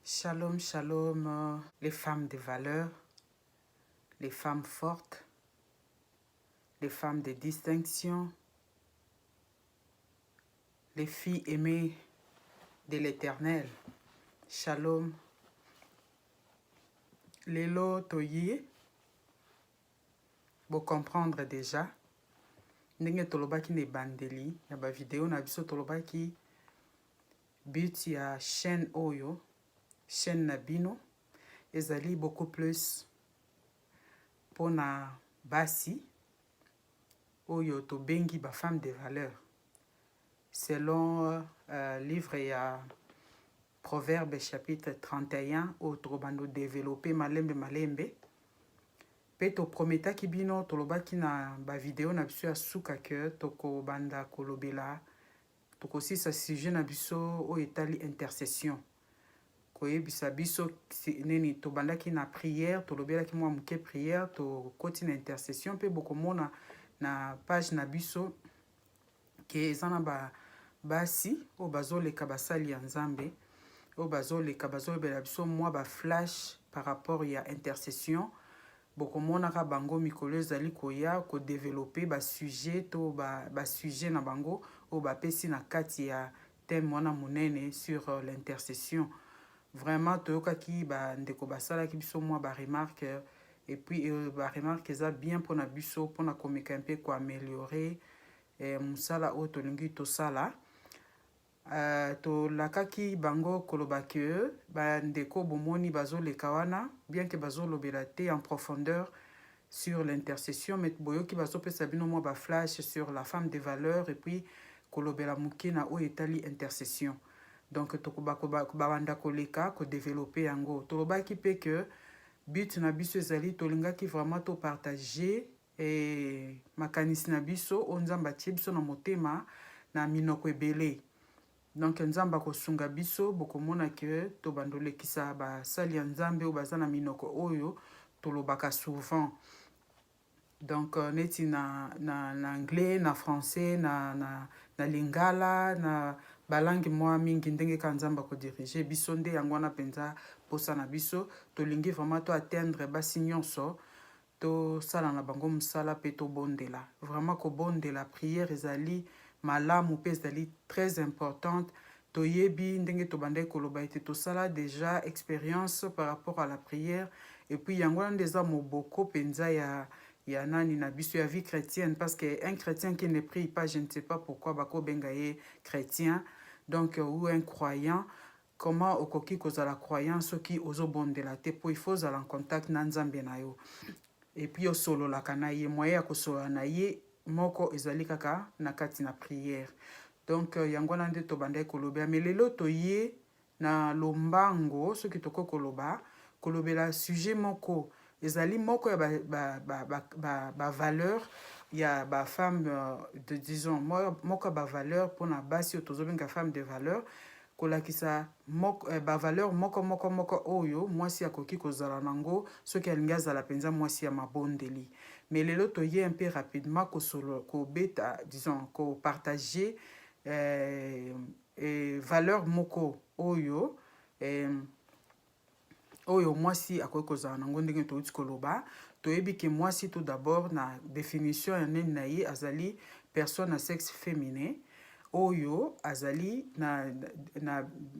Shalom, shalom, les femmes de valeur, les femmes fortes, les femmes de distinction, les filles aimées de l'Éternel. Shalom. Lelo toye, vous comprendre déjà. Ndenge tolobaki ne bandeli, ya ba vidéo na biso tolobaki but ya chaîne oyo, chaîne na bino, ezali beaucoup plus pona basi oyo tobengi ba femme de valeur. Selon livre ya Proverbe chapitre 31 oyo tokobanda développer malembe pe toprometaki bino tolobaki na ba vidéo na biso ya suka ke tokobanda kolobela tokosisa sujet na biso oyo etali intercession koyebisa biso nini tobandaki na prière tolobelaki mwa moke prière tokoti na intercession pe bokomona na page na biso ke eza na basi oyo bazoleka basali ya nzambe oyo bazolobela biso mwa baflash par rapport ya intercession bokomonaka bango mikolo ezali koya kodevelope basujet to basujet na bango oyo bapesi na kati ya thème wana monene sur l'intercession. Vraiment toyokaki bandeko basalaki biso mwa baremarque et puis baremarque eza bien mpona biso mpona komeka mpe koaméliorer mosala oyo tolingi tosala. Tolakaki bango koloba ke bandeko bomoni bazoleka wana bien ke bazolobela te en profondeur sur l'intercession mais boyoki bazopesa bino mwa baflash sur la femme de valeur et puis kolobela moke na oyo etali intercession. Donc babanda koleka kodevelope yango tolobaki mpe ke but na biso ezali tolingaki vraiment topartage makanisi na biso oyo nzambe atie biso na motema na minoko ebele. Donc nzambe akosunga biso bokomona ke tobandolekisa basali ya nzambe oyo baza na minoko oyo tolobaka souvent. Donc neti na anglais, na français, na lingala, na balangi mwa mingi ndenge ka nzambe akodirige biso nde yango wana mpenza posa na biso tolingi vraiment to atteindre basi nyonso tosala na bango mosala mpe tobondela. Vraiment kobondela prière ezali malamu mpe ezali très importante. Toyebi ndenge tobandai koloba ete tosala déjà expérience par rapport à la prière et puis yango wana nde eza moboko mpenza ya nani na biso ya vie chrétienne parce que un chrétien qui ne prie pas je ne sais pas pourquoi bakobenga ye chrétien donc ou un croyant comment okoki kozala croyant soki ozobondela te po il faut ozala en contact na nzambe na yo et puis osololaka na ye moyen ya kosolola na ye moko ezali kaka na kati na prière. Donc yango wana nde tobandai koloba mais lelo toye na lombango soki toko kolobela sujet moko ezali moko ya valeur ya ba femme de disons moko ba valeur pona basi otozobenga femme de valeur kolakisa ba valeur moko oyo mwasi akoki kozala nango soki alingi azala penza mwasi ya mabondeli. Mais lelo toye un peu rapidement kobeta disons ko partager valeur moko oyo oyo mwasi akoki kozala nango ndenge touti koloba toyebi ke mwasi tout d'abord na définition ya neni na ye azali personne à sexe féminin oyo azali na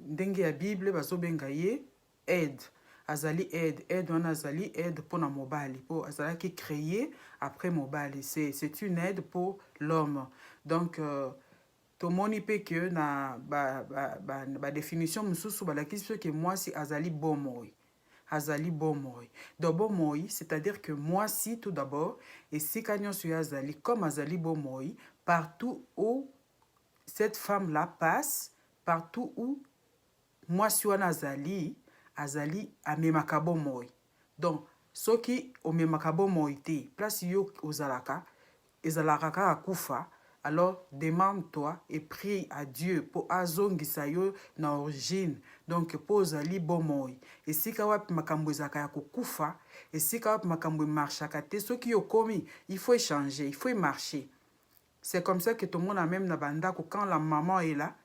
ndenge ya Bible bazobenga ye aide azali aide wana azali aide mpona mobali po azalaki créé après mobali c'est une aide pour l'homme. Donc tomoni pe ke na définition mosusu balakisi biso ke mwasi azali bomoi donc bomoi c'est-à-dire que mwasi tout d'abord esika nyonso yo azali comme azali bomoi partout où cette femme là passe partout où mwasi wana azali amemaka bomoi. Donc soki omemaka bomoi te place yo ozalaka ezalaka kaka kufa alors demande-toi et prie à Dieu pour azongisa yo na origine. Donc po ozali bomoi esika wapi makambo ezalaka ya kokufa esika wapi makambo emarchaka te soki yo komi il faut échanger il faut marcher. C'est comme ça que tout le monde a même na bandako quand la maman est là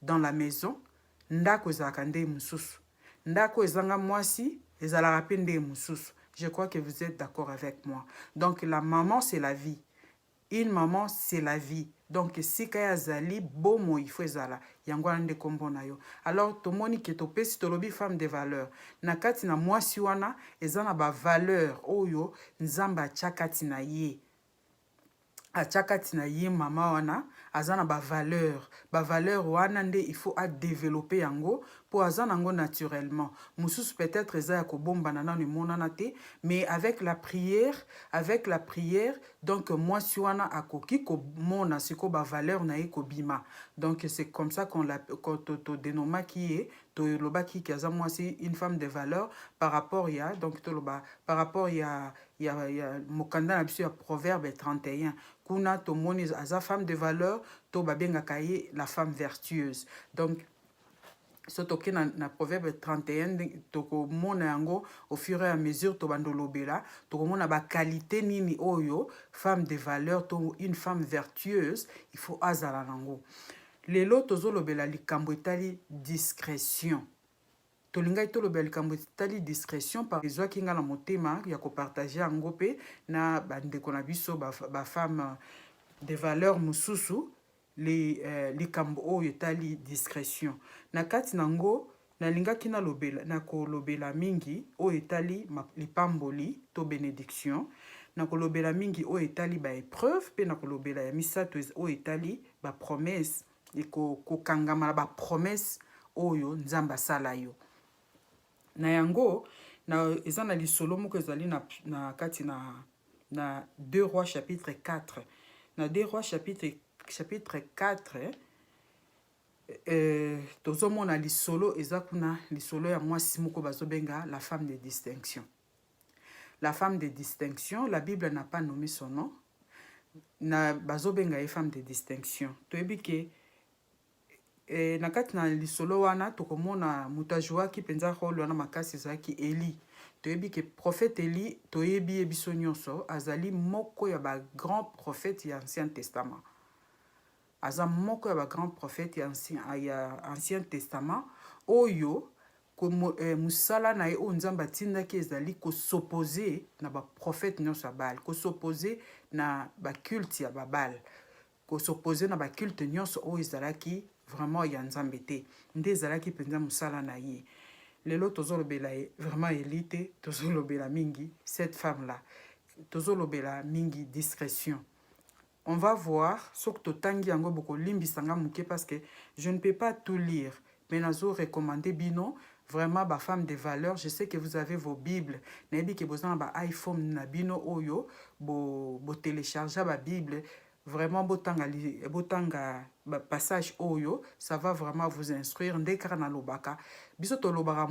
dans la maison ndako ezalaka nde mosusu ndako ezanga mwasi ezalaka mpe nde mosusu. Je crois que vous êtes d'accord avec moi. Donc la maman c'est la vie. Une maman c'est la vie. Donc si kaya zali bomo il faut ezala yango ande kombo na yo. Alors tomoni ke topesi tolobi femme de valeur. Na kati na mwasi wana ezana ba valeur oyo nzamba achakati na ye. Achakati na ye mama wana azana ba valeur wana nde il faut a développer yango pour azana ngo naturellement. Mususu peut-être eza ya kobomba na nanu monana te, mais avec la prière donc moi si wana akoki ko mona siko ba valeur na ye kobima. Donc c'est comme ça qu'on la to dénoma qui est to loba ki kaza moi c'est une femme de valeur par rapport ya donc to loba par rapport ya mokanda na biso ya proverbe 31 kuna to moni aza femme de valeur to babenga kaye la femme vertueuse. Donc sotoke na proverbe 31 toko mona yango au fur et à mesure to bandolobela toko mona ba qualité nini oyo femme de valeur to une femme vertueuse il faut azala nango. Lelo tozolobela likambo etali discrétion. Tolinga itolobela likambo etali discrétion par ezwaki nga na motema ya kopartager yango pe na bandeko na biso ba femme de valeur mususu likambo oyo etali discrétion. Na kati nango nalingaki na kolobela mingi oyo etali lipamboli to bénédiction. Na kolobela mingi oyo etali ba épreuve pe na kolobela ya misato oyo etali ba promesse kokangama na ba promesse oyo nzamba sala yo. Na yango na eza na lisolo moko ezali na kati na 2 rois chapitre 4. Na 2 rois chapitre 4 tozomona lisolo eza kuna lisolo ya mwasi moko bazobenga la femme de distinction. La femme de distinction, la Bible n'a pas nommé son nom. Na bazobenga femme de distinction. Toyebi ke na kati na lisolo wana tokomona mutajwaki penza role wana makasi ezaki Eli. Toyebi ke prophète Eli toyebi ebiso nyonso azali moko ya ba grand prophète ya Ancien Testament. Aza moko ya ba grand prophète ya Ancien Testament oyo musala na ye o nzamba tindaki ezali ko s'opposer na ba prophète nyonso ya Baal, ko s'opposer na ba culte ya ba Baal, ko s'opposer na ba culte nyonso o ezalaki vraiment ya nzambe te. Nde ezalaki penza musala na ye. Lelo tozolobela vraiment élite, tozolobela mingi cette femme là. Tozolobela mingi discrétion. On va voir ce que totangi yango boko limbisanga muke parce que je ne peux pas tout lire. Mais nazo recommander bino vraiment ba femme de valeur. Je sais que vous avez vos bibles. Nayebi ke bozana ba iPhone na bino oyo bo télécharger ba bible. Vraiment botanga passage oyo, ça va vraiment vous instruire. Ndekara na lobaka biso to loba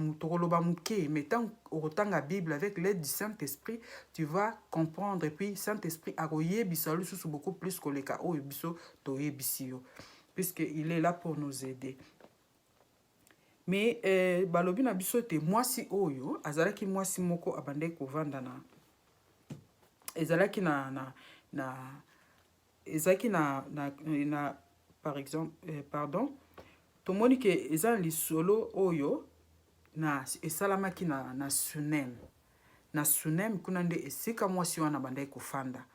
muke, mais tant otanga Bible avec l'aide du Saint-Esprit, tu vas comprendre et puis Saint-Esprit akoye bisalu sous beaucoup plus que le cas oyo biso to yebisio, puisque il est là pour nous aider. Mais balobi na biso te mwasi oyo azalaki mwasi moko abande kovanda na ezalaki ezaki na par exemple pardon tomoni ke eza lisolo oyo na esalamaki na Sunem kuna nde esika mwasi wana bandai kofanda.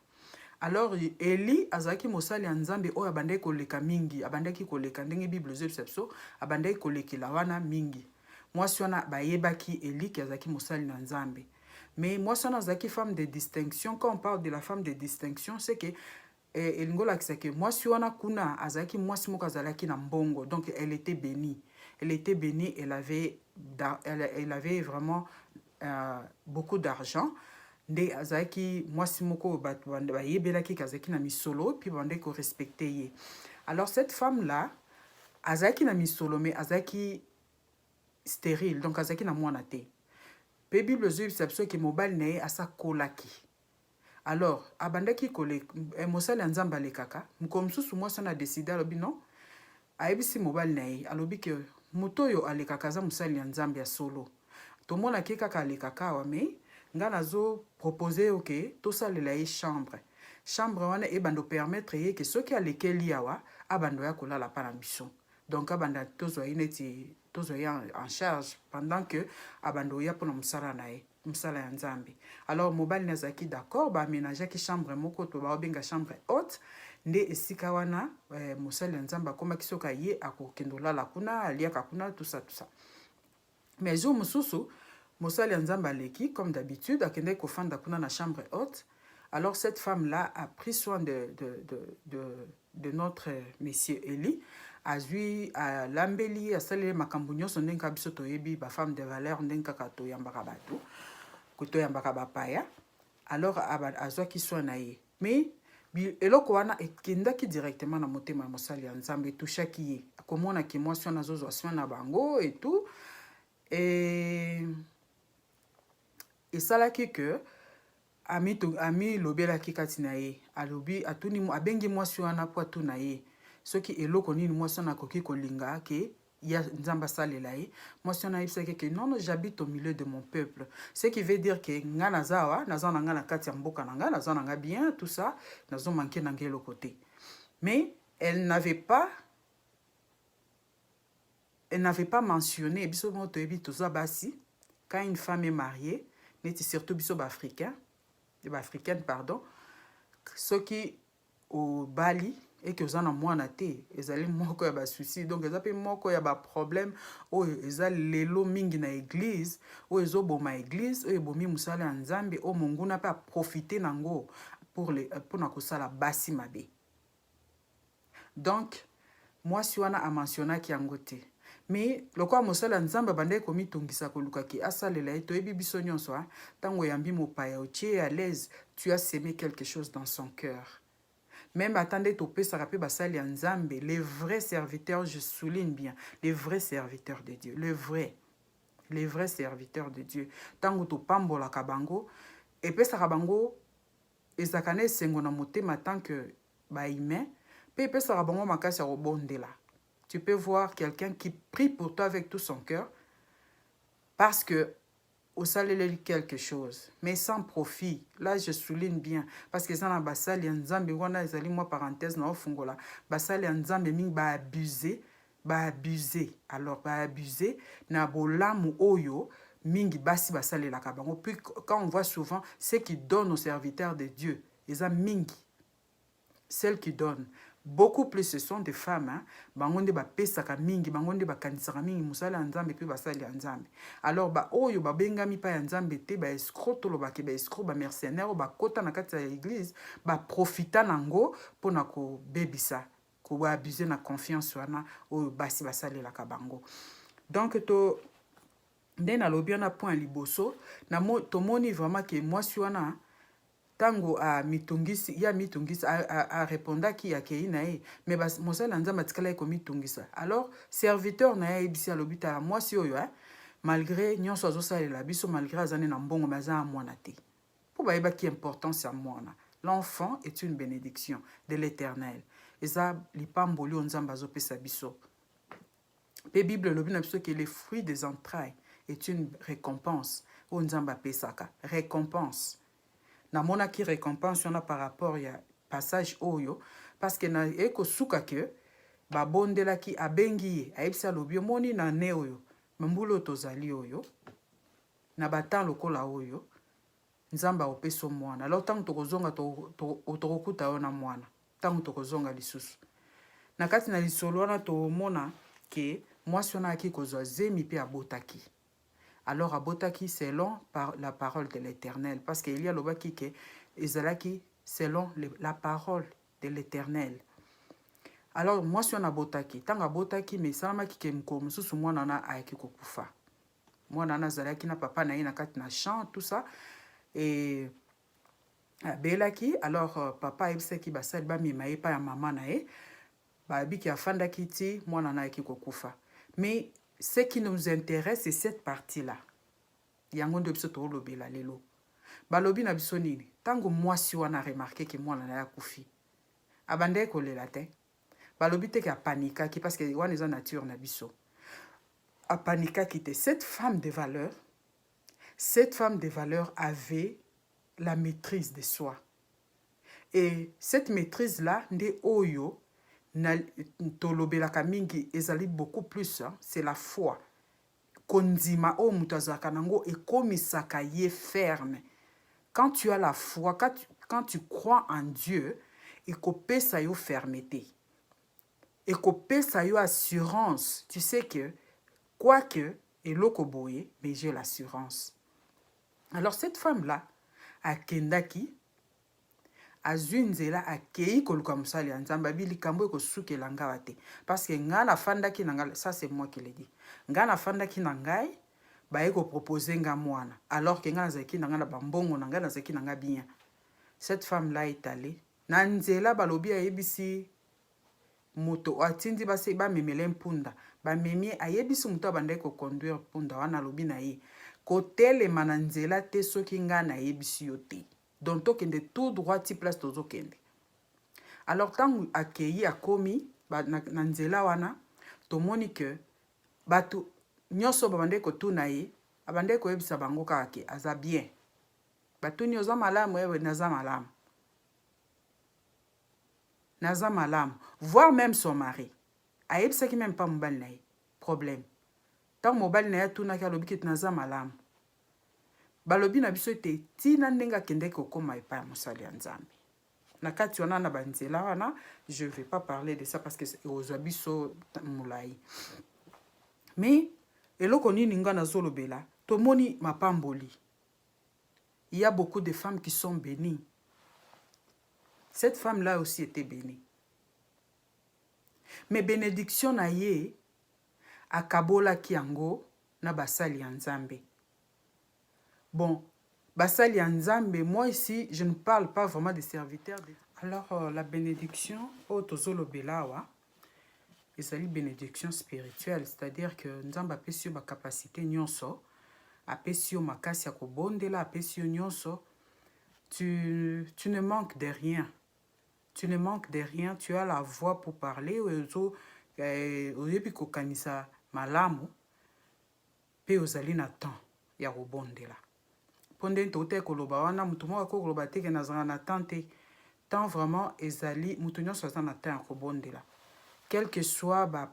Alors Eli azalaki mosali ya nzambe oyo abandai koleka mingi, abandaki koleka ndenge Bible zebisapso abandai kolekela wana mingi. Mwasi wana bayebaki Eli ki azalaki mosali na nzambe. Mais mwasi wana azalaki femme de distinction. Quand on parle de la femme de distinction, c'est que elingola kisake mwasi wana kuna azalaki mwasi moko azalaki na mbongo, donc elle était bénie. Elle était bénie, elle avait vraiment beaucoup d'argent. Nde azalaki mwasi moko bayebelaki kazaki na misolo puis bande ko respecter ye. Alors cette femme là azalaki na misolo mais azalaki stérile, donc azalaki na mwana te. Pe Bible zebisapso ke mobali na ye asa kolaki. Alors, abandaki kole mosali nzamba le kaka, mkomsusu mwasi na décider alobi non, ayebisi mobali na ye, alobi ke moto yo ale kaka za mosali nzamba ya solo. Tomona ke kaka ale kaka wa me, nga nazo proposer OK, to salela ye chambre. Chambre wana e bando permettre ye ke soki alekeli awa, abando ya kolala pa na biso. Donc abanda tozwa ineti tozoya en charge pendant que abandoya pour mosala na ye mosala ya nzambe. Alors mobali nazaki d'accord baménageaki chambre moko to baobenga chambre haute nde esika wana mosali ya nzambe akomaki soki ye akokende olala kuna aliaka kuna tout ça. Mais jour mosusu mosali ya nzambe aleki comme d'habitude akendaki kofanda kuna na chambre haute. Alors cette femme-là a pris soin de notre monsieur Eli. Azui a lambeli a salé makambo nyonso ndenge biso toyebi ba femme de valeur ndenge kaka toyambaka bato kotoyambaka bapaya. Alors azwaki soin na ye. Mais eloko wana ekendaki directement na motema mosali ya nzambe etushaki ye. Akomona ki mwasi wana azozwa soin na bango et tout. Et esalaki que ami lobelaki kati na ye alobi atuni abengi mwasi wana po atuna ye soki eloko nini mwasi wana akoki kolinga ke ya nzamba salela ye. Mwasi wana ayebisaki ke non, j'habite au milieu de mon peuple, ce qui veut dire que nga nazawa naza na nga na kati ya mboka na nga naza na nga bien tout ça nazo manke na ngelo côté. Mais elle n'avait pas mentionné biso moto ebi toza basi quand une femme est mariée neti surtout biso ba africaine pardon, ce qui au Bali et que zana mwana te ezali moko ya ba souci donc ezape moko ya ba problème o ezali lelo mingi na église o ezoboma église o ebomi musala ya nzambe o monguna pe profiter nango pour na kosala basi mabe. Donc moi si wana a mentionnaki yango te. Mais lokwa mosala nzamba bande komi tongisa koluka ki asalela to ebi biso nyonso tango yambi mopaya otie à l'aise, tu as semé quelque chose dans son cœur. Même attendez to pesa rapé basali ya nzambe, les vrais serviteurs, je souligne bien, les vrais serviteurs de Dieu, les vrais serviteurs de Dieu. Tango to pambola kabango et pesa kabango ezakane sengo na motema tant que ba humain, pe pesa kabango makasi ya robondela. Tu peux voir quelqu'un qui prie pour toi avec tout son cœur parce que au salaire quelque chose, mais sans profit. Là, je souligne bien parce que ça na basali nzambe wana ezali moi parenthèse na ofungola basali nzambe mingi ba abuser. Alors ba abuser na bolamu oyo mingi basi basali la kabango. Puis quand on voit souvent ceux qui donnent aux serviteurs de Dieu, ils ont mingi. Celles qui donnent beaucoup plus, ce sont des femmes, bangonde ba pesaka mingi, bangonde ba kanisaka mingi musala nzambe pe basali nzambe. Alors ba oyo ba bengami pa nzambe te ba escroc to lo ba ke ba escroc ba mercenaire ba kota na kati ya église ba profita nango pona ko bebisa ko ba abuser na confiance wana oyo basi basali la kabango. Donc to ndena lobiana point liboso na tomoni vraiment que moi si wana tango a mitungisi ya mitungisa a réponda ki akei na ye mais bas mosala nzamba tikala ko mitungisa. Alors serviteur na ye bisi alobita moi si oyo malgré nyonso azosalela biso malgré azane na mbongo maza mwana te po ba yeba ki importance ya mwana. L'enfant est une bénédiction de l'Éternel. Eza lipamboli nzamba azopesa biso. Pe Bible lobi na biso que les fruits des entrailles est une récompense o nzamba pesaka récompense. Na mona ki récompense on a par rapport ya passage oyo parce que na eko suka ke ba bondela ki abengi aibisa lobi moni na ne oyo mbulo tozali oyo na batan lokola oyo nzamba opeso mwana. Alors tant tokozonga tokokuta yo na mwana tant tokozonga lisusu na kati na lisolo na to mona ke mwasi wana aki kozwa zemi pe abotaki. Alors abotaki selon la parole de l'Éternel parce qu'il y a lobaki ke ezalaki selon la parole de l'Éternel. Alors moi si on abotaki tanga abotaki mais salamaki ke mko mususu mwana na ayaki kokufa. Mwana na zalaki na papa na ye na kati na champ tout ça et belaki. Alors papa ebisaki basali ba mima ye pa ya mama na ye ba biki afandaki ti mwana na ayaki kokufa. Mais ce qui nous intéresse, c'est cette partie-là. Yango ndo biso to lobela lelo. Balobi na biso nini? Tango mwasi wana remarqué que mwana na ya kufi. Abande ko lela te. Balobi te ka panika ki parce que wana eza nature na biso. A panika ki te cette femme de valeur avait la maîtrise de soi. Et cette maîtrise-là nde oyo tolobelaka mingi ezali beaucoup plus, hein, c'est la foi. Kondima o mutu azalaka nango ekomisaka ye ferme. Quand tu as la foi, quand tu crois en Dieu, ekopesa yo fermeté. Ekopesa yo assurance. Tu sais que, quoique, eloko boye, mais j'ai l'assurance. Alors cette femme-là, akendaki, azwi nzela akei koluka mosali ya nzambe abili kambo ekosukela nga wa te parce que nga nafandaki na nga, ça c'est moi qui le dis, nga nafandaki na ngai baye kopropose nga mwana alors que nga nazalaki na nga na bambongo na nga nazalaki na nga bien. Cette femme là est allée na nzela balobi ayebisi moto atindi base bamemele mpunda bamemi ayebisi moto abandaki koconduire mpunda wana alobi na ye kotelema na nzela te soki nga nayebisi yo te. Donc, tokende tout droit, ti place tozo kende. Alors, tant akei akomi, na nzela wana, tomoni que, batu, nyoso babande kotuna ye, abande ko yebisa bango kake, aza bien. Batu nyoza malamu, ewe, naza malamu. Naza malamu. Voire même son mari. Ayebisa ki même pas mobali na ye. Problème. Tant mobali na ye tuna ki alobi ki naza malamu. Balobi na biso ete tina ndenga kende kokoma epai ya mosali ya nzambe. Na kati wana na banzela wana, je vais pas parler de ça parce que ozwa biso mulai. Mais eloko nini nga nazolobela, tomoni mapamboli. Il y a beaucoup de femmes qui sont bénies. Cette femme-là aussi était bénie. Mais bénédiction na ye akabola kiango na basali ya nzambe. Bon, basali ya nzambe, moi ici, je ne parle pas vraiment des serviteurs. Alors, la bénédiction, tozolo belawa, c'est une bénédiction spirituelle, c'est-à-dire que nzambe apesi yo ba capacité nyonso, apesi yo makasi ya kobondela, apesi yo nyonso, tu ne manques de rien. Tu ne manques de rien, tu as la voix pour parler, oyebi kokanisa malamu, pe ozali na temps ya kobondela. Pendant tote koloba wana mutu moko koloba te ke nazanga na tante tant vraiment ezali mutu nyonso aza na temps ya kobondela quel que soit ba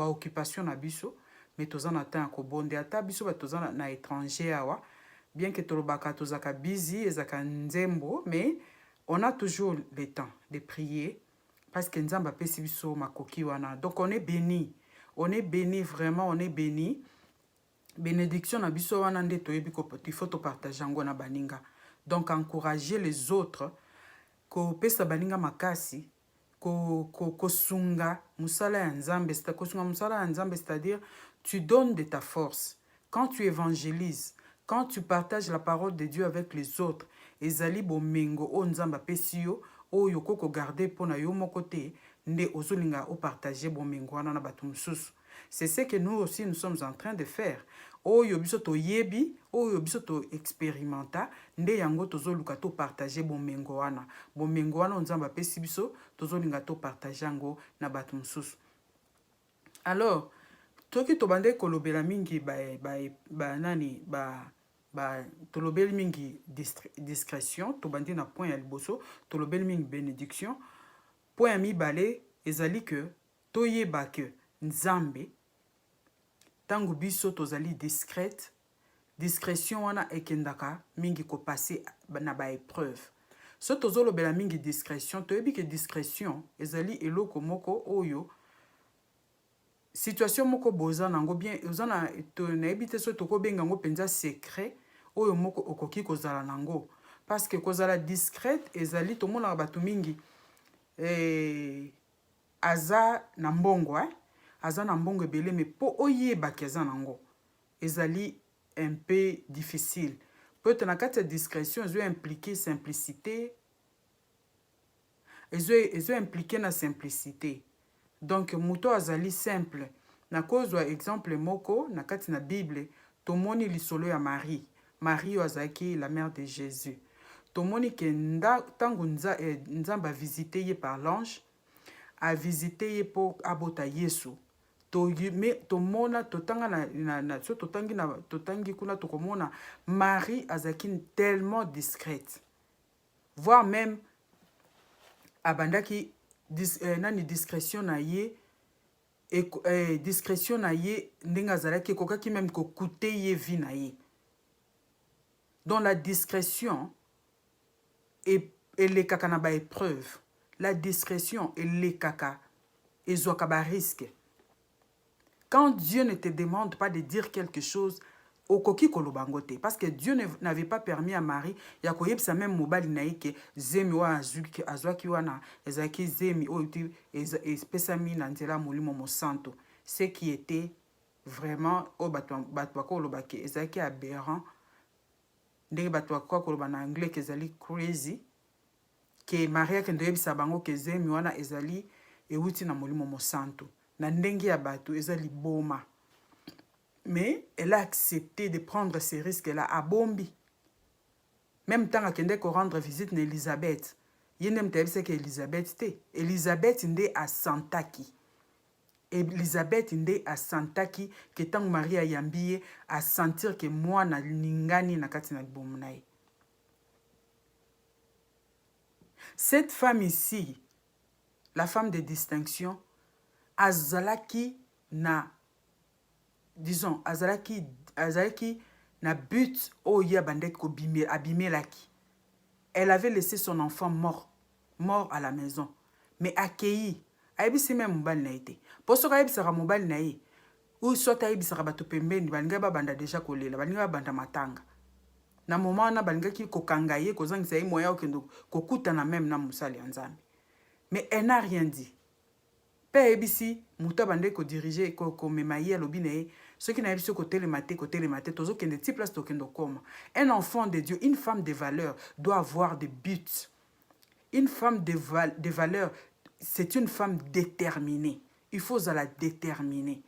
occupation na biso mais toza na temps ya kobondela ata biso ba toza na étranger awa bien que tolobaka tozaka busy ezaka nzembo mais on a toujours le temps de prier parce que nzambe apesi biso makoki wana donc on est béni vraiment, on est béni. Bénédiction na biso wana nde toyebi ko il faut to partager ngo na baninga. Donc encourager les autres ko pesa baninga makasi ko sunga musala ya nzambe, c'est-à-dire tu donnes de ta force. Quand tu évangélises, quand tu partages la parole de Dieu avec les autres, ezali bomengo o nzamba pesi yo o yoko ko garder pona yo moko te nde ozolinga o partager bomengo wana na batu mususu. C'est ce que nous aussi nous sommes en train de faire. Oyo biso to yebi, oyo biso to experimenta, nde yango tozoluka to partager bomengo wana. Bomengo wana nzamba pesi biso, tozolinga to partager yango na batu mususu. Alors, toki tobande kolobela mingi tolobeli mingi discrétion, tobandi na point ya liboso, tolobeli mingi bénédiction. Point ya mibale ezali que toyeba que nzambe tango biso tozali discrète, discrétion wana ekendaka mingi ko passer na ba épreuve. So tozolobela mingi discrétion, toyebi que discrétion ezali eloko moko oyo situation moko boza nango bien ozana to nayebi te so tokobenga ngo penza secret oyo moko okoki kozala nango parce que kozala discrète ezali tomona bato mingi aza na mbongo aza na mbongo ebele mais po oyeba ki aza nango ezali un peu difficile. Peut-être na kati ya discrétion ezo impliquer simplicité, ezo impliquer na simplicité. Donc muto azali simple. Na kozwa exemple moko na kati na Bible tomoni lisolo ya Marie. Marie azaki la mère de Jésus. Tomoni ke tango nzamba a visité ye par l'ange, a visité ye po abota Yesu. Tomona totanga na so totangi kuna tokomona Marie azaki tellement discrète. Voire même abandaki nani discrétion na ye discrétion na ye ndenge azalaki ekokaki même kokute ye vie na ye. Donc la discrétion elekaka na ba épreuve. La discrétion elekaka ezwaka ba risque. Quand Dieu ne te demande pas de dire quelque chose, okoki kolobangote. Parce que Dieu n'avait pas permis à Marie, ya koyebisa même mobali na ye ke zemi wa azwaki wana ezaki zemi o espesami na nzela molimo mosanto. Ce qui était vraiment o bato bakolobaki ezaki aberrant. Ndenge bato bakoloba na anglais ke ezali crazy. Que Maria kende yebisa bango ke zemi wana ezali euti na molimo mosanto. Na ndenge ya bato ezali boma. Mais elle a accepté de prendre ces risques-là à Bombi. Même temps qu'elle a rendre visite à Elisabeth. Il y a même temps que Elisabeth était. Elisabeth était à Santaki. Elisabeth était à Santaki que tant Marie a yambié à sentir que moi na ningani na katina bomunaï. Cette femme ici, la femme de distinction, azalaki na, disons, azalaki na but oya bandet ko abimelaki. Elle avait laissé son enfant mort à la maison, mais accueilli. Aibisi même mobile na été. Pour ce que sera mobile na ye, ou soit aibisi sera bato pembeni, balinga ba banda déjà kolela, balinga ba banda matanga. Na moment na balinga ki kokanga ye kozangisa ye moya okendo kokuta na même na musali nzambe. Mais elle n'a rien dit. Père ebisi muta bande ko diriger ko memaye lobi na ye. Ceux qui n'avaient pas côté les matés, tous qui ne place un enfant de Dieu, une femme de valeur doit avoir des buts. Une femme de valeur, c'est une femme déterminée. Il faut la déterminer.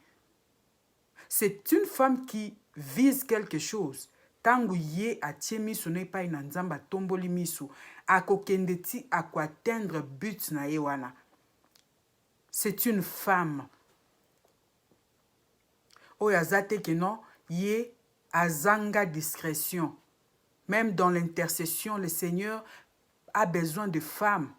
C'est une femme qui vise quelque chose. Tangu ye atiemi sonne pas une nzamba tomboli misu akokendeti atteindre but na yewana. C'est une femme. Oyazate que non, yé azanga discrétion. Même dans l'intercession, le Seigneur a besoin de femmes.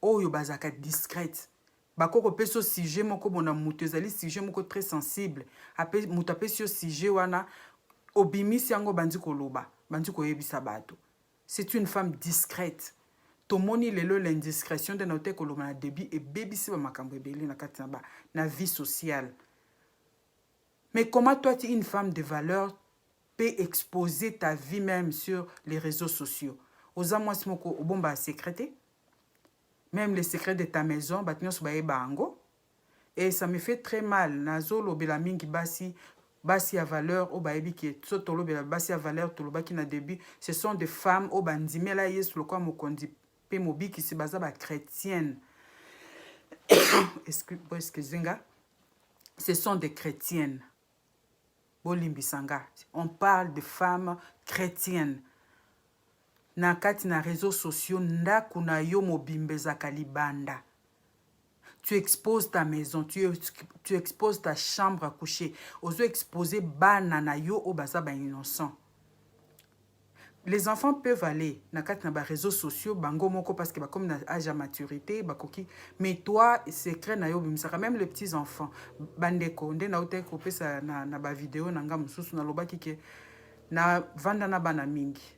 Oyo bazaka discrète. Bako peso sujet moko bona mutezali sujet moko très sensible. Ape mutapesio sujet wana obimisi yango bandiko loba, bandiko yebisa bato. C'est une femme discrète. Tomoni lelo l'indiscrétion de notre koloba na début et bébisi ba makambo ebeli na katina na vie sociale. Mais comment toi, tu es une femme de valeur, peux exposer ta vie même sur les réseaux sociaux? Aux amours, au bon bah secréter. Même les secrets de ta maison, bango. Et ça me fait très mal. Nazo lobela mingi basi à valeur au baebi qui est soto lobela basi à valeur tout le qui na début. Ce sont des femmes au bandimela yes le quoi mo kondi pe mobi qui se basa ba chrétienne. Excusez-moi. Ce sont des chrétiennes. On parle de femmes chrétiennes. Na kati na réseaux sociaux, ndaku na yo mobimbeza kalibanda. Tu exposes ta maison, tu exposes ta chambre à coucher. Ozo exposer bana na yo o baza ba innocent. Les enfants peuvent aller na kati na réseaux sociaux bango moko parce que comme na âge à maturité bakoki, mais toi secret na yo bimsaka même les petits enfants bandeko nde na ote ko pesa na ba vidéo na nga mususu na lobaki ke na vanda na bana mingi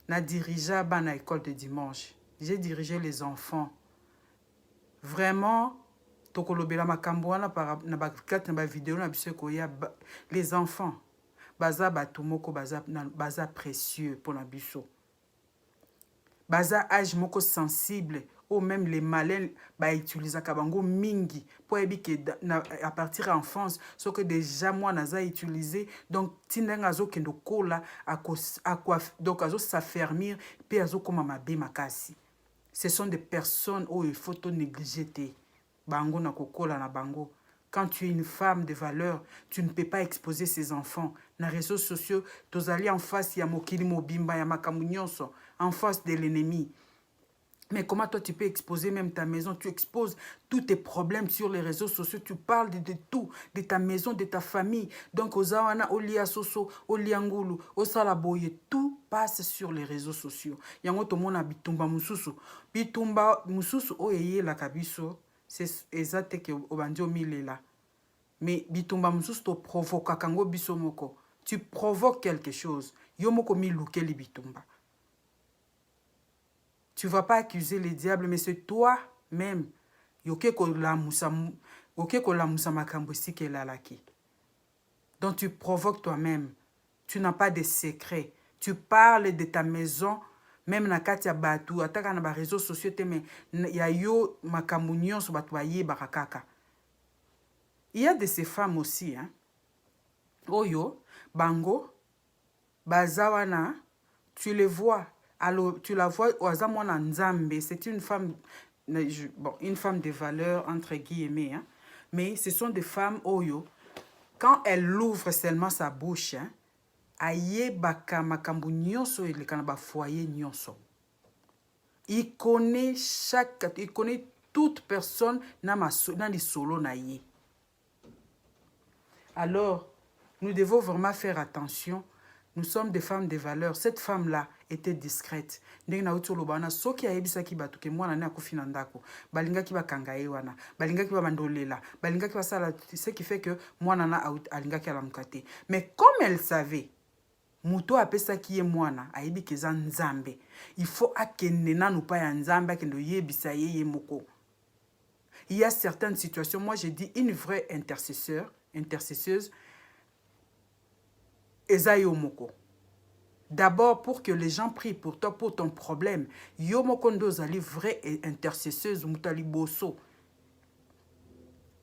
na dirigea bana école de dimanche. J'ai dirigé les enfants. Vraiment tokolobela makambo wana na ba kati na ba vidéo na biso ko ya les enfants baza batumoko baza précieux pour la biso. Baza âge moko sensible ou même les malins ba utiliser kabango mingi pour éviter à partir de l'enfance ce que déjà moi naza utilisé donc tindenga zo kendo kola donc azo s'affermir puis azo comme mabe makasi. Ce sont des personnes où il faut to négliger bango na kokola na bango. Quand tu es une femme de valeur, tu ne peux pas exposer ses enfants. Dans les réseaux sociaux, tu allais en face, il y a mokili mobimba, il y a makamunyonso, en face de l'ennemi. Mais comment toi tu peux exposer même ta maison? Tu exposes tous tes problèmes sur les réseaux sociaux. Tu parles de tout, de ta maison, de ta famille. Donc, ozawana, olia soso, oliangulu, osalaboye, tout passe sur les réseaux sociaux. Yango to mona bitumba mususu. Bitumba mususu oyeye la kabiso. C'est exact que obandi omilela. Mais bitumba mususu to provoka kango biso moko. Tu provoques quelque chose. Yomoko miluke li bitumba. Tu ne vas pas accuser les diables, mais c'est toi-même. Donc tu provoques toi-même. Tu n'as pas de secret. Tu parles de ta maison, même na kati ya batu, ataka na ba réseaux sociaux te, mais ya yo makambo nyonso batu bayebaka kaka. Il y a de ces femmes aussi, hein. Oyo, bango, bazawana, tu les vois. Alors, tu la vois, Oazamwana Nzambe, c'est une femme, bon, une femme de valeur, entre guillemets, hein. Mais ce sont des femmes, Oyo, quand elle ouvre seulement sa bouche, hein, aye baka makambu nyonso et le kanaba foyer nyonso. Il connaît toute personne dans les solos naïe. Alors, nous devons vraiment faire attention. Nous sommes des femmes de valeur. Cette femme-là était discrète. Ndenge uti olobana soki ayebisaki bato ke mwana ne akufi na ndako. Balingaki bakanga ye wana. Balingaki babandolela. Balingaki basala ce qui fait que mwana na alingaki alamuka te. Mais comme elle savait, muto apesaki ye mwana ayebi keza nzambe. Il faut akende nanu pa ya nzambe akende yebisa ye moko. Il y a certaines situations, moi je dis une vraie intercesseuse, eza yomoko. D'abord, pour que les gens prient pour toi, pour ton problème. Yomoko ndozali vraie intercesseuse, mutali boso.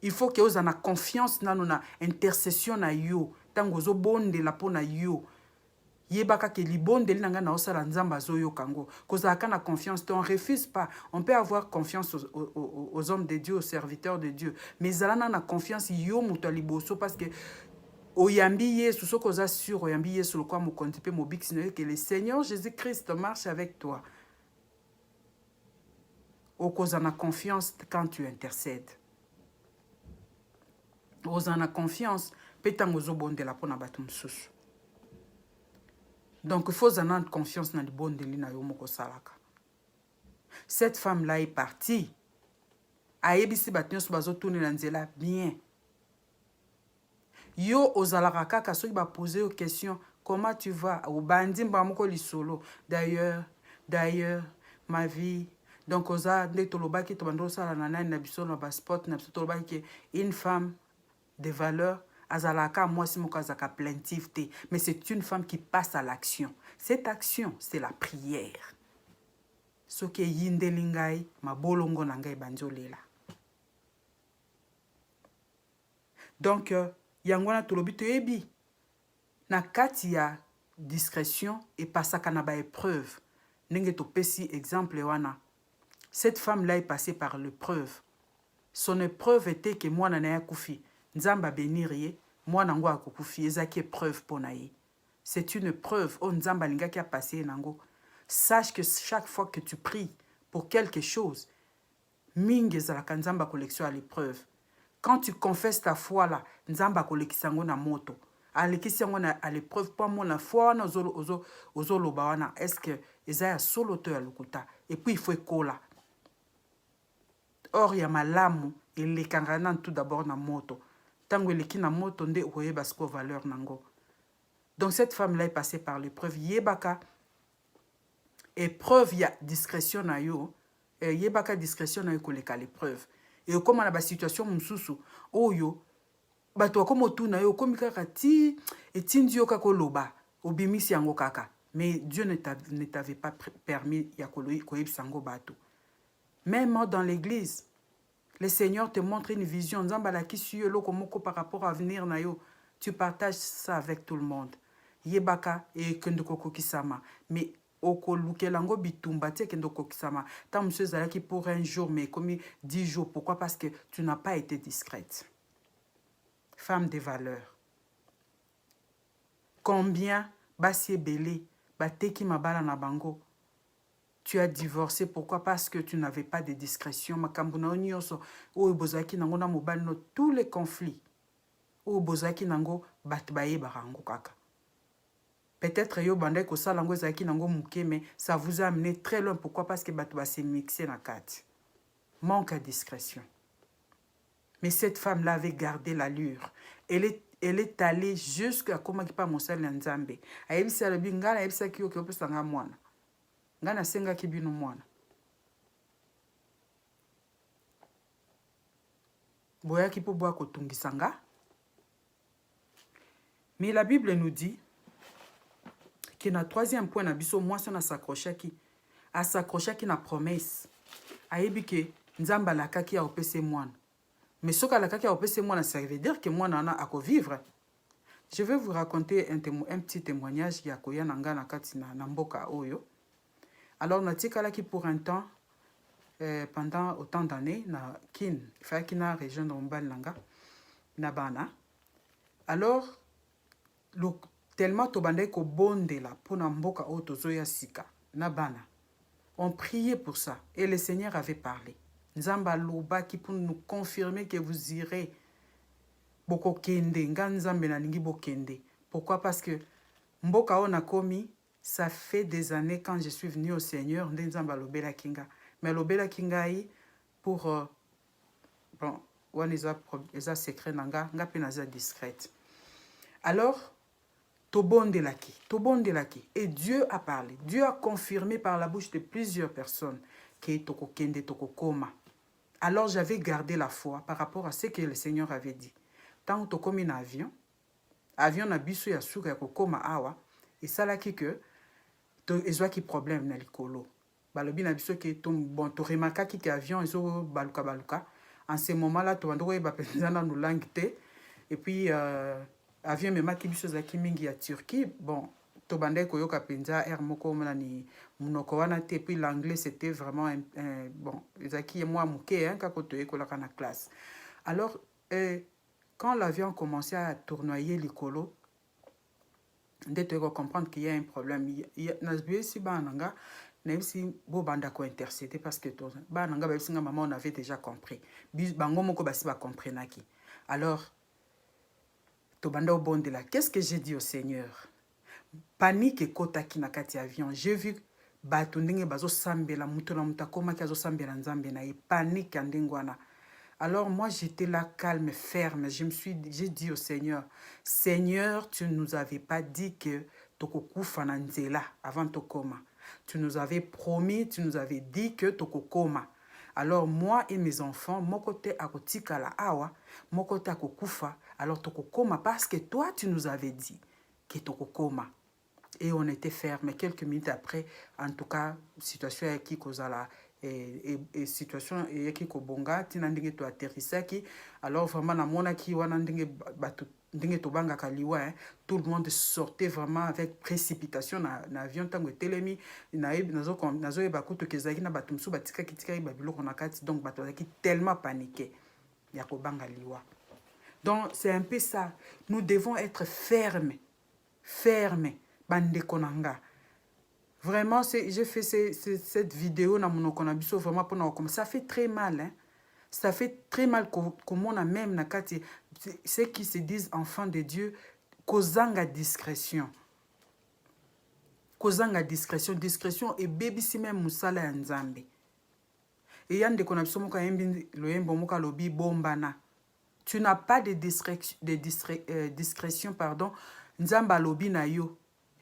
Il faut que vous en ayez confiance dans la intercession na yo. Tango zo bonde la po na yo. Yebaka ke libonde li nanga na osala nzamba zo yo kango. Kozaka na confiance, on ne refuse pas. On peut avoir confiance aux hommes de Dieu, aux serviteurs de Dieu. Mais zalana na confiance yo mutali boso parce que oyambi Yesu, ce qu'on assure, oyambi Yesu, le quoi me contemple, que le Seigneur Jésus-Christ marche avec toi. Au cause en a confiance quand tu intercèdes. Aux en a confiance, pétang aux bonnes de la pona batum sous. Donc il faut en avoir confiance dans le bon de l'ina yomoko salaka. Cette femme-là est partie. Aebisi batyon sou bazo tourner nanzela bien. Yo ozalaka kaka soki ba poser aux questions comment tu vas au bandi mbamoko lisolo d'ailleurs ma vie donc oza nde tolobaki to bando sala na nani na biso na ba sport na biso tolobaki une femme de valeur azalaka moi si moko azaka plaintive te mais c'est une femme qui passe à l'action. Cette action c'est la prière. Soki yindeli ngai mabolongo na ngai banzolela. Donc Yangwana tolobi toyebi na kati ya discrétion et pasaka na ba épreuve. Nenge to pesi exemple wana. Cette femme-là est passée par l'épreuve. Son épreuve était que moi na ya kufi. Nzamba bénirie, moi nango akufi ezaki épreuve ponaye. C'est une épreuve on nzamba linga qui a passé nango. Sache que chaque fois que tu pries pour quelque chose, mingi ezalaka nzamba collection à l'épreuve. Quand tu confesses ta foi là, nzamba kolekisango na moto. Alekisango na à l'épreuve pas mon la foi na ozolo bawana. Est-ce que ezaya solo to ya lokuta et puis il faut ekola. Or ya malamu elekanga na tout d'abord na moto. Tango eleki na moto nde oyeba sko valeur nango. Donc cette femme là est passée par l'épreuve yebaka épreuve ya discrétion na yo yebaka discrétion na yo koleka l'épreuve. Et comme on a une situation msusu oyo bato comme tout na yo comme kaka ti etindi yo kako loba obimisi yango kaka mais Dieu ne t'avait pas permis ya koyebsango bato. Même dans l'église le Seigneur te montre une vision nzamba la kisi yo loko moko par rapport à venir na yo tu partages ça avec tout le monde yebaka et kendoko kokisama mais okolukelango bitumba tie kendo kokisama ta monsieur zalaki pour un jour mais comme 10 jours. Pourquoi? Parce que tu n'as pas été discrète. Femme de valeur. Combien basi ebele bateki mabala na bango Tu as divorcé, pourquoi? Parce que tu n'avais pas de discrétion. Makambo na nyonso oyo bozaki nango na mobali no, tous les conflits oyo bozaki nango bato bayebaka yango kaka. Peut-être yo bandai ko sala ngo ezaki nango muke, mais ça vous a amené très loin. Pourquoi? Parce que bato ba se mixer na kati. Manque à discrétion. Mais cette femme-là avait gardé l'allure. Elle est allée jusqu'à comment qui pas mosali nzambe. Ayebisa le bingala ayebisa ki yo ki opesa nga mwana. Nga na senga ki bino mwana. Boya ki po boya kotungisa nga. Mais la Bible nous dit que na troisième point na biso moi son a s'accrocher qui na promesse. Ayebi ke nzamba la kaki a opese mwana. Mais ce que la kaki a opese mwana, ça veut dire que moi nana a vivre. Je vais vous raconter un petit témoignage ya koya nanga na kati na mboka oyo. Alors natikala ki pour un temps pendant autant d'années na kin, il fallait qu'il na région de Mbal nanga na bana. Alors tellement tobandai ko bonde la pour na mboka oyo tozoya sika na bana. On priait pour ça et le Seigneur avait parlé. Nzamba loba qui pour nous confirmer que vous irez boko kende nga nzambe na lingi bokende. Pourquoi? Parce que mboka ona komi, ça fait des années quand je suis venu au Seigneur nzamba lobela kinga. Mais lobela kinga yi pour bon on eza secret nanga nga pe naza discrète. Alors tobonde laki et Dieu a parlé. Dieu a confirmé par la bouche de plusieurs personnes que toko kende toko koma. Alors j'avais gardé la foi par rapport à ce que le Seigneur avait dit. Tant que tu as un avion na biso ya suka ya kokoma awa, et ça là que ezwa ki problème na likolo. Balobi na biso ke bon to remarka ki avion ezo baluka. En ce moment là to bandoko ba pensana no langue te, et puis avion mema ki biso za ki mingi ya Turquie. Bon to bandai ko yoka penza air moko mona ni munoko wana te, puis l'anglais c'était vraiment bon ezaki moi muke hein kako to ekola kana classe. Alors quand l'avion commençait à tournoyer l'écolo, dès que comprendre qu'il y a un problème, si bananga si bo banda ko intercéder parce que bananga ba singa maman on avait déjà compris. Bango moko basi ba comprenaki. Alors to banda au bon de là, qu'est-ce que j'ai dit au Seigneur? Panique et kota ki na kati avion. J'ai vu bato ndenge bazo sambela muto na mutakoma ki azo sambela nzambe na panique andengwana. Alors moi, j'étais là calme, ferme. J'ai dit au Seigneur, Seigneur, tu ne nous avais pas dit que Tokoku fananzela avant Tokoma. Tu nous avais promis, tu nous avais dit que Tokokoma. Alors moi et mes enfants, mon côté à Kotikala Awa, mon côté à Kokufa, alors Tokokoma parce que toi, tu nous avais dit que Tokokoma. Et on était ferme. Quelques minutes après, en tout cas, situation qui causala. Et situation et qui kobonga tina ndenge to atterrissaki. Alors vraiment na mona ki wana ndenge batu ndenge to banga kaliwa hein. Tout le monde sortait vraiment avec précipitation na avion tango telemi na nazo e bakuto kezaki na batu msu batika kitika ba biloko na kati, donc batu zaki tellement paniqué ya ko banga liwa. Donc c'est un peu ça, nous devons être fermes bande konanga. Vraiment, j'ai fait cette vidéo dans mon conabiso vraiment pour nous. Ça fait très mal, hein. Ça fait très mal comme on a même nakati ceux qui se disent enfants de Dieu, kozanga discrétion. Kozanga discrétion et baby si même musala nzambe. Et yande konabiso moka yembi loyembo moka lobi bombana. Tu n'as pas de discrétion, pardon. Nzamba lobi na yo.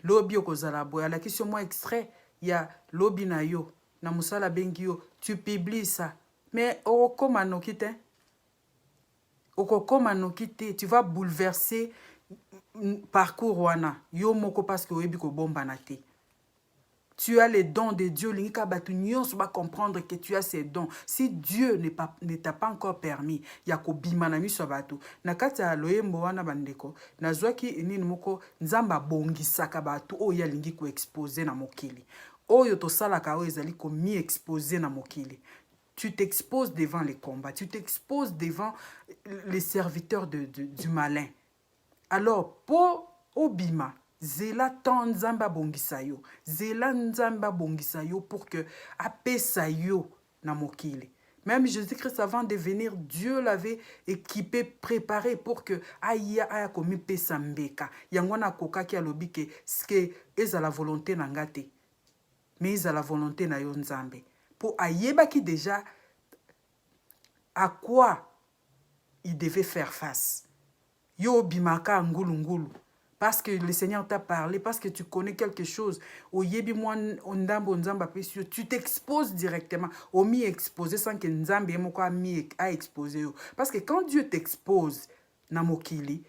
Lobi okozala boya la question moi extrait il y a lobi na yo na musala bengi yo, tu publies ça mais okoma nokite tu vas bouleverser parcours wana yo moko parce que oyebi ko bomba na te. Tu as les dons de Dieu. L'ingika batunion va comprendre que tu as ces dons. Si Dieu ne t'a pas encore permis, yako bimanami sobatu. Nakata loyembo wana bandeko. Nazwaki nini moko nzamba bongi sakabatu o ya lingi ko exposer na mokili. O yoto sala ka o ezali ko mi exposer na mokili. Tu t'exposes devant les combats. Tu t'exposes devant les serviteurs du malin. Alors pour obima zela tant nzambe abongisa yo, zela nzambe abongisa yo pour que apesa yo na mokili. Même Jésus-Christ, avant de venir, Dieu l'avait équipé, préparé pour que aya komi pesa mbeka. Yangwana koka ki alobi ke ske eza la volonté na ngate. Mais eza la volonté na yo nzambe. Pour ayeba ki déjà à quoi il devait faire face. Yo bimaka ngulu ngulu. Parce que le Seigneur t'a parlé, parce que tu connais quelque chose. Tu t'exposes directement. Au mi exposé sans que Nzambe a exposé. Parce que quand Dieu t'expose, namokili,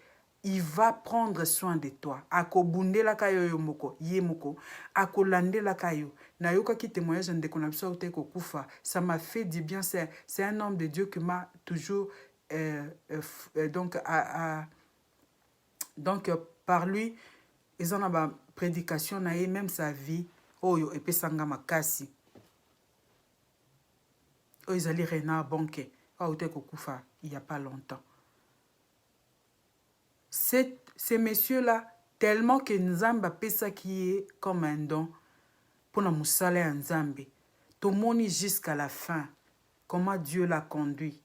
il va prendre soin de toi. Ako bunde la kayo yomoko, yemoko, ako lande la kayo. Na yoka ki témoignage de konabso te kokufa. Ça m'a fait du bien. C'est un homme de Dieu qui m'a toujours donc par lui, ils ont une prédication, même sa vie, oyo epe sanga makasi. Ils allaient Renard Banque, il n'y a pas longtemps. Ces messieurs-là, tellement que Nzamba pesa qui est comme un don, pour nous musale en Nzambe, tout le monde jusqu'à la fin, comment Dieu l'a conduit.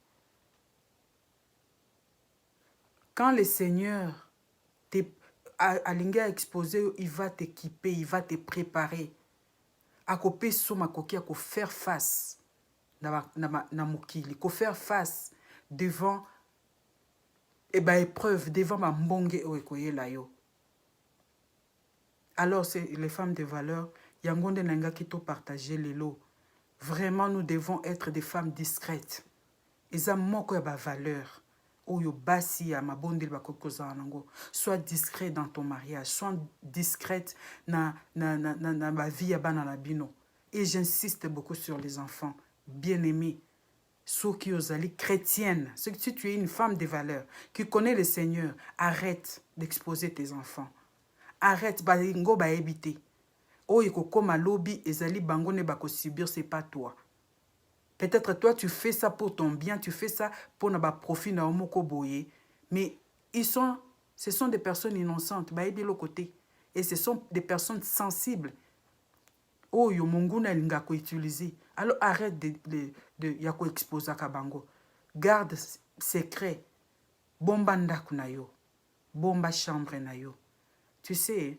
Quand le Seigneur alinga exposé, il va t'équiper, il va te préparer. À couper soma koki à faire face na mokili, ko faire face devant épreuve, devant ma mbonge oekoye la yo. Alors c'est les femmes de valeur, yangonde nanga kito partager les lots. Vraiment nous devons être des femmes discrètes. Eza moko ya ba valeur. Sois discret dans ton mariage, sois discrète dans ma vie. Et j'insiste beaucoup sur les enfants bien-aimés, ceux qui osent aller chrétiennes. Si tu es une femme de valeur qui connaît le Seigneur, arrête d'exposer tes enfants. Arrête, baingo ba éviter. Oh, il comme lobby ezali bango ne bako subir, c'est pas toi. Peut-être toi, tu fais ça pour ton bien, tu fais ça pour n'avoir profit na omoko boye. Mais ce sont des personnes innocentes, baïbi le côté. Et ce sont des personnes sensibles. Oh, yo monguna linga ko utiliser. Alors arrête de yako exposer kabango. Garde secret. Bomba ndaku na yo. Bomba chambre na yo. Tu sais,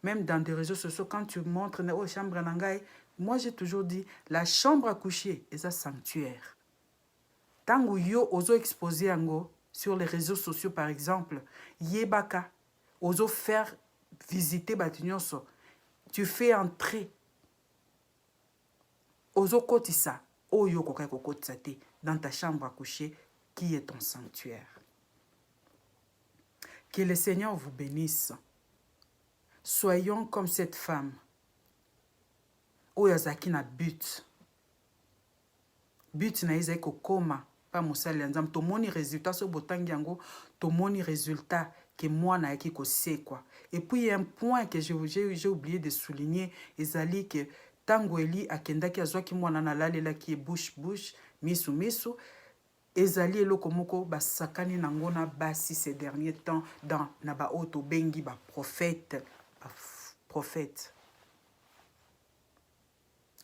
même dans des réseaux sociaux, quand tu montres oh chambre nangai, moi, j'ai toujours dit, la chambre à coucher est un sanctuaire. Tango yo ozo exposé ango sur les réseaux sociaux, par exemple, yebaka, ozo faire visiter batinyoso, tu fais entrer, ozo kotisa, oyo kokako kotsate, dans ta chambre à coucher, qui est ton sanctuaire. Que le Seigneur vous bénisse. Soyons comme cette femme. Oyazaki na but na ezai kokoma pa mosali nzambe tomoni résultat so botangi yango tomoni résultat que moi na yaki ko c'est quoi. Et puis il y a un point que j'ai oublié de souligner, ezali que tango eli akendaki azwaki mwana na lalela ki bouche misu ezali eloko moko basakani nango na basi ces derniers temps dans na ba auto bengi ba prophète.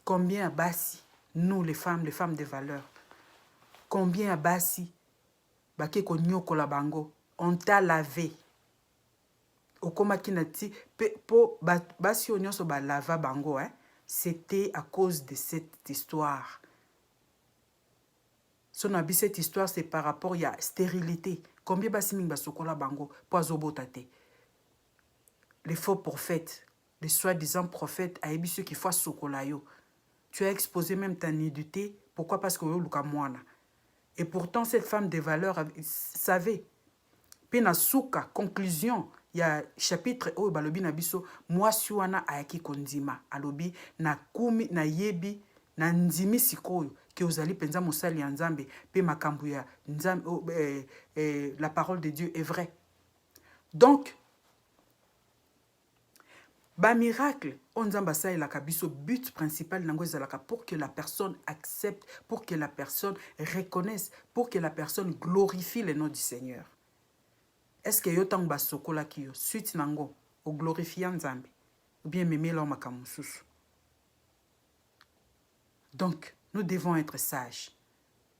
Combien à Bassi, nous les femmes de valeur, combien à Bassi, Bakeko Nyoko la bango, on t'a lavé. Okoma kinati, po Bassi onyoso ba lava bango, hein, c'était à cause de cette histoire. Son abi cette histoire, c'est par rapport à la stérilité. Combien Bassi ming basokola bango, poizo tate. Les faux prophètes, les soi-disant prophètes, aébi ceux qui font sokola yo. Tu as exposé même ta nudité. Pourquoi? Parce que et pourtant, cette femme de valeur savait. Pena souka, conclusion. Il y a chapitre où balobi na biso moi suana ayaki kondima alobi na kumi na yebi na ndimi sikoyo que ozali penza mosali ya nzambe pe makambu ya nzambe la parole de Dieu est vraie. Donc ba miracle, on zambasa et la kabiso but principal nango ezalaka pour que la personne accepte, pour que la personne reconnaisse, pour que la personne glorifie le nom du Seigneur. Est-ce que yotan ba sokola kiyo suite nango oglorifia nzambe ou bien memela makambo mosusu. Donc, nous devons être sages.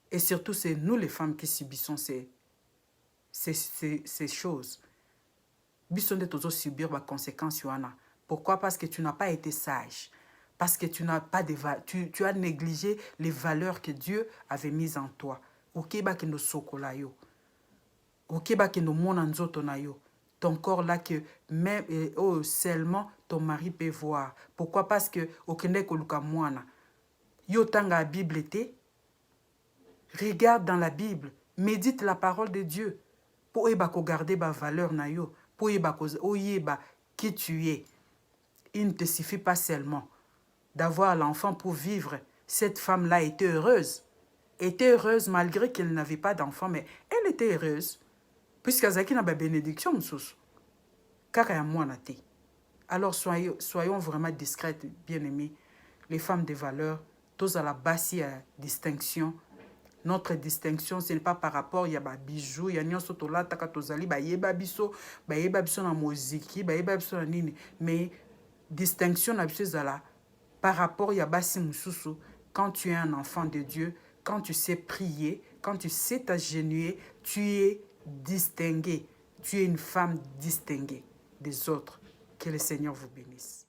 Et surtout, c'est nous les femmes qui subissons ces choses. Biso nde tozo subir les conséquences wana. Pourquoi? Parce que tu n'as pas été sage. Parce que tu n'as pas tu as négligé les valeurs que Dieu avait mises en toi. Okeba ke no sokola yo. Okeba ke no mona nzoto na yo. Ton corps là que même seulement ton mari peut voir. Pourquoi? Parce que okende koluka mwana. Yo tanga Bible te. Regarde dans la Bible, médite la parole de Dieu pour garder ma valeur na yo, pour qui tu es. Il ne te suffit pas seulement d'avoir l'enfant pour vivre. Cette femme-là était heureuse malgré qu'elle n'avait pas d'enfant, mais elle était heureuse puisqu'elle a une bénédiction. Alors soyons vraiment discrètes, bien-aimés, les femmes de valeur, tous à la basse distinction. Notre distinction, ce n'est pas par rapport à des bijoux, il y a des sotola takatozali, bayeba biso na moziki, bayeba biso na nini, mais distinction na biso zala par rapport à basi mususu. Quand tu es un enfant de Dieu, quand tu sais prier, quand tu sais t'agenouiller, tu es distingué, tu es une femme distinguée des autres. Que le Seigneur vous bénisse.